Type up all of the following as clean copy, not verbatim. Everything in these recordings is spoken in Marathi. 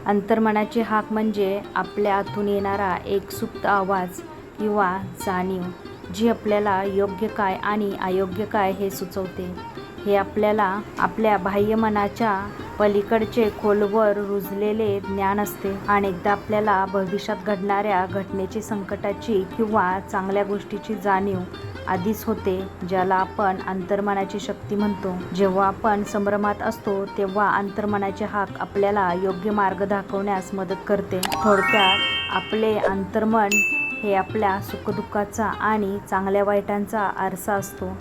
अंतर्मनाची हाक म्हणजे आपल्या आतून येणारा एक सुप्त आवाज किंवा जाणीव, जी आपल्याला योग्य काय आणि अयोग्य काय हे सुचवते. हे आपल्याला आपल्या बाह्य मनाच्या पलीकडचे खोलवर रुजलेले ज्ञान असते. अनेकदा आपल्याला भविष्यात घडणाऱ्या घटनेची, संकटाची किंवा चांगल्या गोष्टीची जाणीव आधीच होते, ज्याला आपण अंतर्मनाची शक्ती म्हणतो. जेव्हा आपण संभ्रमात असतो तेव्हा अंतर्मनाची हाक आपल्याला योग्य मार्ग दाखवण्यास मदत करते. थोडक्यात आपले अंतर्मन हे आपल्या सुखदुःखाचा आणि चांगल्या वाईटांचा आरसा असतो,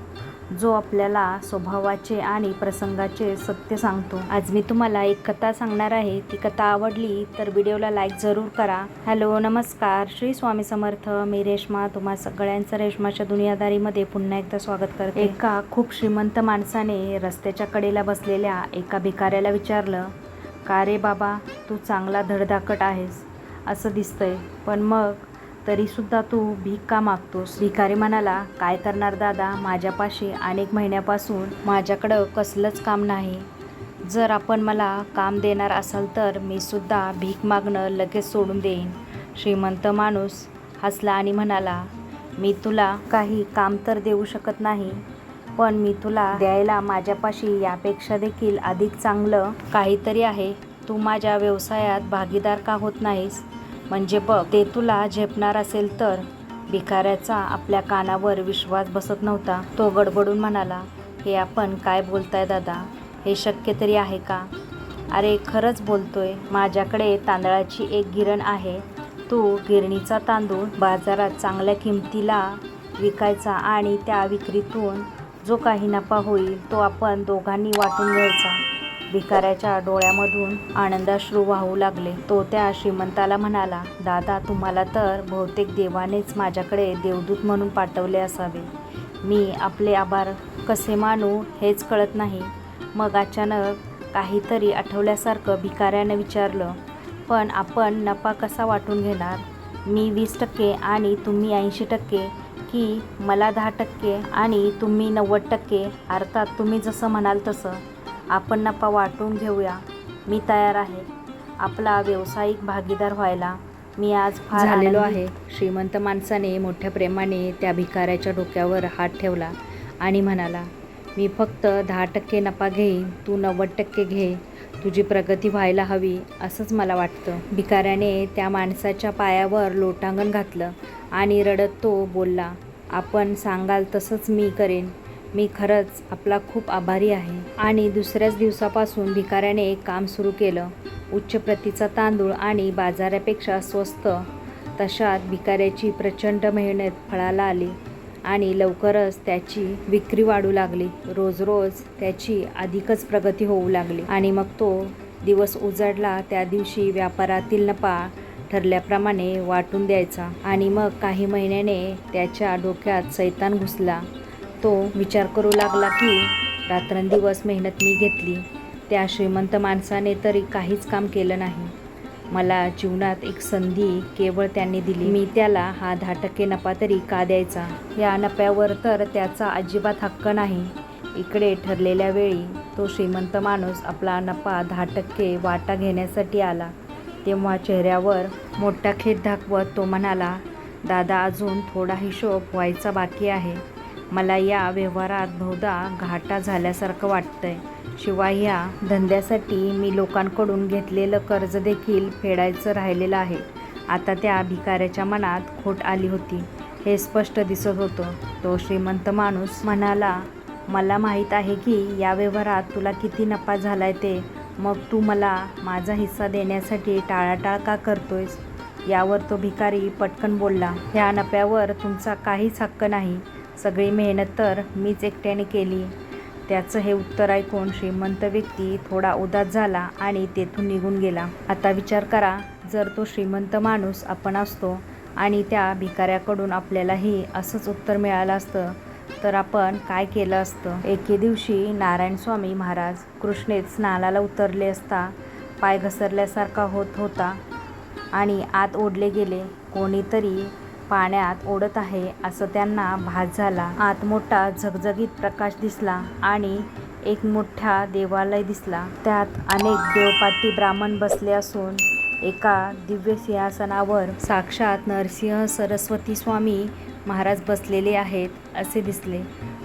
जो आपल्याला स्वभावाचे आणि प्रसंगाचे सत्य सांगतो. आज मी तुम्हाला एक कथा सांगणार आहे. ती कथा आवडली तर व्हिडिओला लाईक जरूर करा. हॅलो, नमस्कार, श्री स्वामी समर्थ. मी रेश्मा तुम्हा सगळ्यांचं रेश्माच्या दुनियादारीमध्ये पुन्हा एकदा स्वागत करते. एका खूप श्रीमंत माणसाने रस्त्याच्या कडेला बसलेल्या एका भिकाऱ्याला विचारलं, का रे बाबा, तू चांगला धडधाकट आहेस असं दिसतंय, पण मग तरीसुद्धा तू भीक का मागतोस? भिकारी म्हणाला, काय करणार दादा, माझ्यापाशी अनेक महिन्यापासून माझ्याकडं कसलंच काम नाही. जर आपण मला काम देणार असाल तर मी सुद्धा भीक मागणं लगेच सोडून देईन. श्रीमंत माणूस हसला आणि म्हणाला, मी तुला काही काम तर देऊ शकत नाही, पण मी तुला द्यायला माझ्यापाशी यापेक्षा देखील अधिक चांगलं काहीतरी आहे. तू माझ्या व्यवसायात भागीदार का होत नाहीस? म्हणजे बघ, ते तुला झेपणार असेल तर. भिकाऱ्याचा आपल्या कानावर विश्वास बसत नव्हता. तो गडबडून म्हणाला, हे आपण काय बोलताय दादा, हे शक्य तरी आहे का? अरे खरंच बोलतोय, माझ्याकडे तांदळाची एक गिरण आहे. तू गिरणीचा तांदूळ बाजारात चांगल्या किमतीला विकायचा आणि त्या विक्रीतून जो काही नफा होईल तो आपण दोघांनी वाटून घ्यायचा. भिकाऱ्याच्या डोळ्यामधून आनंदाश्रू वाहू लागले. तो त्या श्रीमंताला म्हणाला, दादा, तुम्हाला तर बहुतेक देवानेच माझ्याकडे देवदूत म्हणून पाठवले असावे. मी आपले आभार कसे मानू हेच कळत नाही. मग अचानक काहीतरी आठवल्यासारखं भिकाऱ्यानं विचारलं, पण आपण नफा कसा वाटून घेणार? मी 20% आणि तुम्ही 80%, की मला 10% आणि तुम्ही 90%? अर्थात तुम्ही जसं म्हणाल तसं. आपण नफा वाटून घेऊया, मी तयार आहे आपला व्यावसायिक भागीदार व्हायला. मी आज फार झालेलो आहे. श्रीमंत माणसाने मोठ्या प्रेमाने त्या भिकाऱ्याच्या डोक्यावर हात ठेवला आणि म्हणाला, मी फक्त 10% नफा घेईन, तू 90% घे. तुझी प्रगती व्हायला हवी असंच मला वाटतं. भिकाऱ्याने त्या माणसाच्या पायावर लोटांगण घातलं आणि रडत तो बोलला, आपण सांगाल तसंच मी करेन. मी खरंच आपला खूप आभारी आहे. आणि दुसऱ्याच दिवसापासून भिकाऱ्याने काम सुरू केलं. उच्च प्रतीचा तांदूळ आणि बाजारापेक्षा स्वस्त. तशात भिकाऱ्याची प्रचंड मेहनत फळाला आली आणि लवकरच त्याची विक्री वाढू लागली. रोज रोज त्याची अधिकच प्रगती होऊ लागली. आणि मग तो दिवस उजाडला त्या दिवशी व्यापारातील नफा ठरल्याप्रमाणे वाटून द्यायचा. आणि मग काही महिन्याने त्याच्या डोक्यात सैतान घुसला. तो विचार करू लागला की रात्रंदिवस मेहनत मी घेतली, त्या श्रीमंत माणसाने तरी काहीच काम केलं नाही. मला जीवनात एक संधी केवळ त्यांनी दिली. मी त्याला हा 10% नफा तरी का द्यायचा? या नफ्यावर तर त्याचा अजिबात हक्क नाही. इकडे ठरलेल्या वेळी तो श्रीमंत माणूस आपला नफा 10% वाटा घेण्यासाठी आला. तेव्हा चेहऱ्यावर मोठा खेद दाखवत तो म्हणाला, दादा, अजून थोडा हिशोब व्हायचा बाकी आहे. मला या व्यवहारात बहुधा घाटा झाल्यासारखं वाटतंय. शिवाय ह्या धंद्यासाठी मी लोकांकडून घेतलेलं कर्ज देखील फेडायचं राहिलेलं आहे. आता त्या भिकाऱ्याच्या मनात खोट आली होती हे स्पष्ट दिसत होतं. तो श्रीमंत माणूस म्हणाला, मला माहीत आहे की या व्यवहारात तुला किती नफा झालाय ते. मग तू मला माझा हिस्सा देण्यासाठी टाळाटाळ का करतोयस? यावर तो भिकारी पटकन बोलला, ह्या नफ्यावर तुमचा काहीच हक्क नाही. सगळी मेहनत तर मीच एकट्याने केली. त्याचं हे उत्तर ऐकून श्रीमंत व्यक्ती थोडा उदास झाला आणि तेथून निघून गेला. आता विचार करा, जर तो श्रीमंत माणूस आपण असतो आणि त्या भिकाऱ्याकडून आपल्यालाही असंच उत्तर मिळालं असतं तर आपण काय केलं असतं? एके दिवशी नारायणस्वामी महाराज कृष्णेत स्नानाला उतरले असता पाय घसरल्यासारखा होत होता आणि आत ओढले गेले. कोणीतरी पाण्यात ओढत आहे असं त्यांना भास झाला. आत मोठा झगझगीत प्रकाश दिसला आणि एक मोठा देवालय दिसला. त्यात अनेक देवपाटी ब्राह्मण बसले असून एका दिव्य सिंहासनावर साक्षात नरसिंह सरस्वती स्वामी महाराज बसलेले आहेत असे दिसले.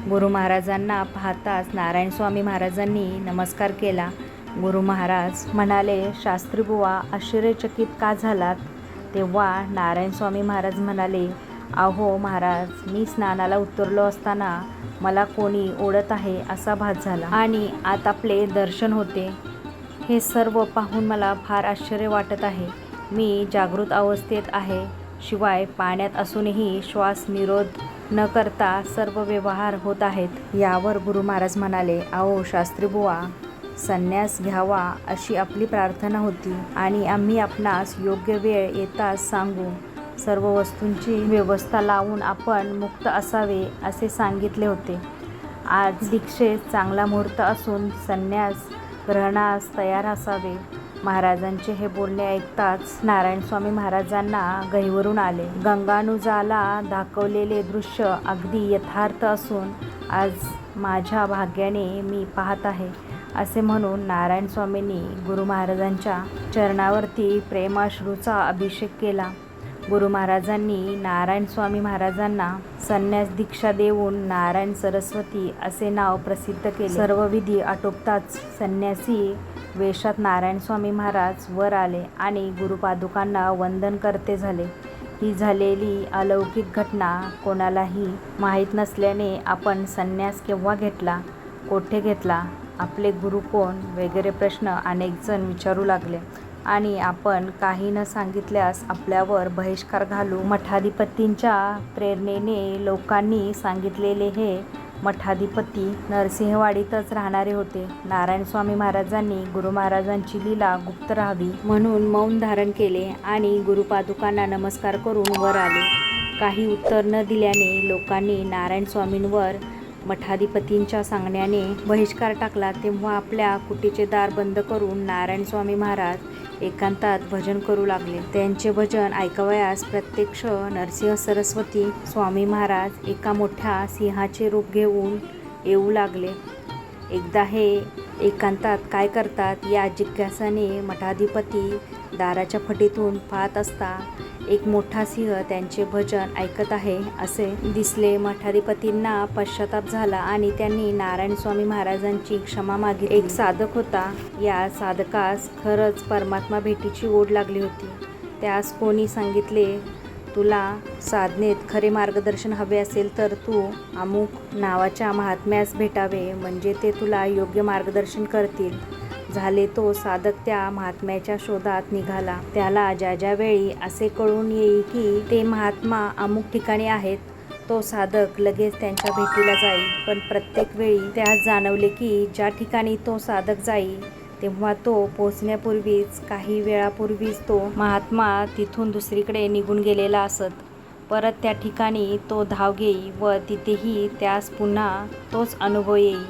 गुरु महाराजांना पाहताच नारायण स्वामी महाराजांनी नमस्कार केला. गुरु महाराज म्हणाले, शास्त्री बुवा आश्चर्यचकित का झालात? तेव्हा नारायण स्वामी महाराज म्हणाले, अहो महाराज, मी स्नानाला उतरलो असताना मला कोणी ओढत आहे असा भास झाला आणि आत आपले दर्शन होते. हे सर्व पाहून मला फार आश्चर्य वाटत आहे. मी जागृत अवस्थेत आहे, शिवाय पाण्यात असूनही श्वास निरोध न करता सर्व व्यवहार होत आहेत. यावर गुरु महाराज म्हणाले, अहो शास्त्री बुवा, संन्यास घ्यावा अशी आपली प्रार्थना होती आणि आम्ही आपणास योग्य वेळ येताच सांगू. सर्व वस्तूंची व्यवस्था लावून आपण मुक्त असावे असे सांगितले होते. आज दीक्षेत चांगला मुहूर्त असून संन्यास ग्रहणास तयार असावे. महाराजांचे हे बोलणे ऐकताच नारायण स्वामी महाराजांना गहिवरून आले. गंगानुजाला दाखवलेले दृश्य अगदी यथार्थ असून आज माझ्या भाग्याने मी पाहत आहे असे म्हणून नारायण स्वामींनी गुरु महाराजांच्या चरणावरती प्रेमाश्रूचा अभिषेक केला. गुरु महाराजांनी नारायण स्वामी महाराजांना संन्यास दीक्षा देऊन नारायण सरस्वती असे नाव प्रसिद्ध केले. सर्व विधी आटोपताच संन्यासी वेशात नारायण स्वामी महाराज वर आले आणि गुरुपादुकांना वंदन करते झाले. ही झालेली अलौकिक घटना कोणालाही माहीत नसल्याने आपण संन्यास केव्हा घेतला, कोठे घेतला, आपले गुरु कोण वगैरे प्रश्न अनेक जण विचारू लागले आणि आपण काही न सांगितल्यास आपल्यावर बहिष्कार घालू. मठाधिपतींच्या प्रेरणेने लोकांनी सांगितलेले हे मठाधिपती नरसिंहवाडीतच राहणारे होते. नारायण स्वामी महाराजांनी गुरु महाराजांची लीला गुप्त राहावी म्हणून मौन धारण केले आणि गुरुपादुकांना नमस्कार करून वर आले. काही उत्तर न दिल्याने लोकांनी नारायण स्वामींवर मठाधिपतींच्या सांगण्याने बहिष्कार टाकला. तेव्हा आपल्या कुटीचे दार बंद करून नारायण स्वामी महाराज एकांतात भजन करू लागले. त्यांचे भजन ऐकावयास प्रत्यक्ष नरसिंह सरस्वती स्वामी महाराज एका मोठ्या सिंहाचे रूप घेऊन येऊ लागले. एकदा हे एकांतात काय करतात या जिज्ञासाने मठाधिपती दाराच्या फटीतून पाहत असता एक मोठा सिंह त्यांचे भजन ऐकत आहे असे दिसले. मठाधिपतींना पश्चाताप झाला आणि त्यांनी नारायण स्वामी महाराजांची क्षमा मागितली. एक साधक होता. या साधकास खरंच परमात्मा भेटीची ओढ लागली होती. त्यास कोणी सांगितले, तुला साधनेत खरे मार्गदर्शन हवे असेल तर तू अमुक नावाच्या महात्म्यास भेटावे, म्हणजे ते तुला योग्य मार्गदर्शन करतील. झाले तो साधक त्या महात्म्याच्या शोधात निघाला. त्याला ज्या ज्या वेळी असे कळून येई की ते महात्मा अमुक ठिकाणी आहेत, तो साधक लगेच त्यांच्या भेटीला जाई. पण प्रत्येक वेळी त्यास जाणवले की ज्या ठिकाणी तो साधक जाई तेव्हा तो पोहोचण्यापूर्वीच काही वेळापूर्वीच तो महात्मा तिथून दुसरीकडे निघून गेलेला असत. परत त्या ठिकाणी तो धाव घेई व तिथेही त्यास पुन्हा तोच अनुभव येई.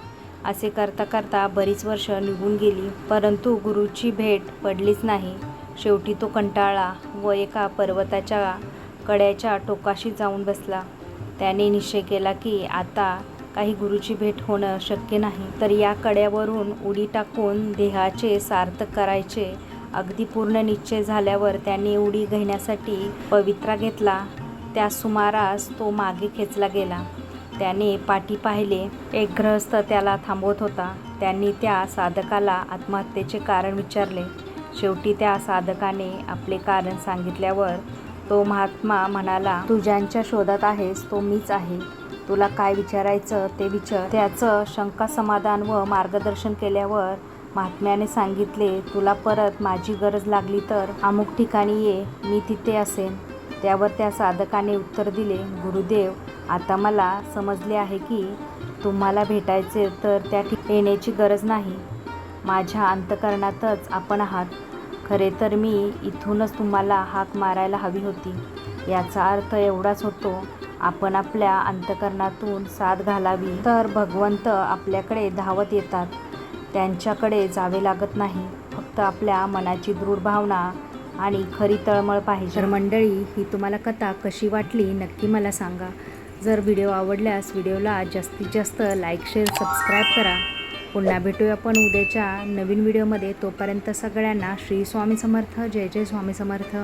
असे करता करता बरीच वर्ष निघून गेली, परंतु गुरुची भेट पडलीच नाही. शेवटी तो कंटाळला व एका पर्वताच्या कड्याच्या टोकाशी जाऊन बसला. त्याने निश्चय केला की आता काही गुरुची भेट होणं शक्य नाही, तर या कड्यावरून उडी टाकून देहाचे सार्थक करायचे. अगदी पूर्ण निश्चय झाल्यावर त्याने उडी घेण्यासाठी पवित्रा घेतला. त्या सुमारास तो मागे खेचला गेला. त्याने पाठी पाहिले. एक गृहस्थ त्याला थांबवत होता. त्यांनी त्या साधकाला आत्महत्येचे कारण विचारले. शेवटी त्या साधकाने आपले कारण सांगितल्यावर तो महात्मा म्हणाला, तू ज्यांच्या शोधात आहेस तो मीच आहे. तुला काय विचारायचं ते विचार. त्याचं शंका समाधान व मार्गदर्शन केल्यावर महात्म्याने सांगितले, तुला परत माझी गरज लागली तर अमुक ठिकाणी ये, मी तिथे असेन. त्यावर त्या साधकाने उत्तर दिले, गुरुदेव, आता मला समजले आहे की तुम्हाला भेटायचे तर त्या ठिकाणी येण्याची गरज नाही. माझ्या अंतःकरणातच आपण आहात. खरे तर मी इथूनच तुम्हाला हाक मारायला हवी होती. याचा अर्थ एवढाच होतो, आपण आपल्या अंतःकरणातून साथ घालावी तर भगवंत आपल्याकडे धावत येतात. त्यांच्याकडे जावे लागत नाही. फक्त आपल्या मनाची दृढ भावना आणि खरी तळमळ पाहिजे. तर मंडळी, ही तुम्हाला कथा कशी वाटली नक्की मला सांगा. जर व्हिडिओ आवडल्यास व्हिडिओला जास्तीत जास्त लाईक, शेअर, सबस्क्राईब करा. पुन्हा भेटूया आपण उद्याच्या नवीन व्हिडिओमध्ये. तोपर्यंत सगळ्यांना श्री स्वामी समर्थ. जय जय स्वामी समर्थ.